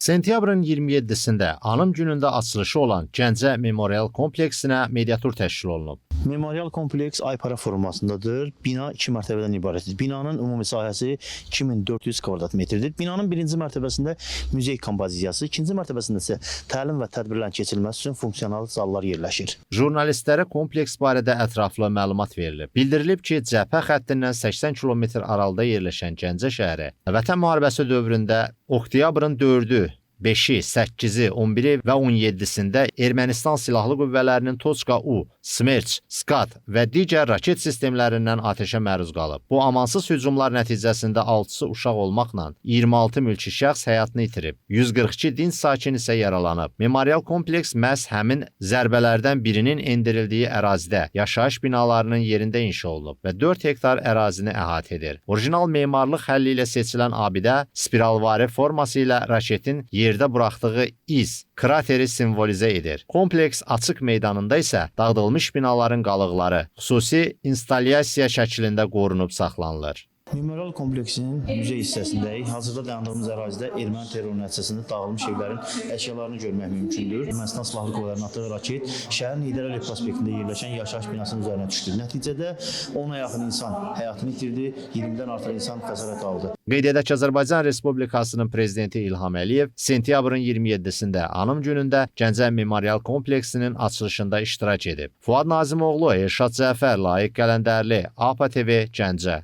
Sentyabrın 27-sində Anım günündə açılışı olan Gəncə Memorial kompleksinə mediatur təşkil olunub. Memorial kompleks Aypara formasındadır. Bina 2 mərtəbədən ibarətdir. Binanın ümumi sahəsi 2400 kvadrat metrdir. Binanın birinci mərtəbəsində muzey kompozisiyası, ikinci mərtəbəsində isə təlim və tədbirlərin keçirilməsi üçün funksional zallar yerləşir. Jurnalistlərə kompleks barədə ətraflı məlumat verilib. Bildirilib ki, cəbhə xəttindən 80 km aralıda yerləşən Gəncə şəhəri Vətən müharibəsi dövründə oktyabrın 4-ü, 5-i, 8-i, 11-i və 17-sində Ermənistan Silahlı Qüvvələrinin Toçka-U, Smerç, Skat və digər raket sistemlərindən atəşə məruz qalıb. Bu amansız hücumlar nəticəsində 6-sı uşaq olmaqla 26 mülki şəxs həyatını itirib. 142 dinc sakin isə yaralanıb. Memorial kompleks məhz həmin zərbələrdən birinin endirildiyi ərazidə yaşayış binalarının yerində inşa olunub və 4 hektar ərazini əhatə edir. Orijinal memarlıq həlli ilə seçilən abidə spiralvari forması ilə raketin yerdə buraxdığı iz, krateri simvolizə edir. Kompleks açıq meydanında isə dağıdılmış binaların qalıqları xüsusi instalyasiya şəklində qorunub saxlanılır. Memorial kompleksinin müzey hissəsindəyik. Hazırda dayandığımız ərazidə erməni terror nəticəsində dağılmış evlərin əşyalarını görmək mümkündür. Ermənistan Silahlı Qüvvələrinin atdığı raket şəhərin Heydər Əliyev prospektində yerləşən yaşayış binasının üzərinə düşdü. Nəticədə 10-a yaxın insan həyatını itirdi, 20-dən artıq insan xəsarət aldı. Qeyd edək ki, Azərbaycan Respublikasının prezidenti İlham Əliyev sentyabrın 27-sində Anım günündə Gəncə Memorial kompleksinin açılışında iştirak edib. Fuad Nazimoğlu, Elşad Cəfər, Layiq Qələndərli, APA TV, Gəncə.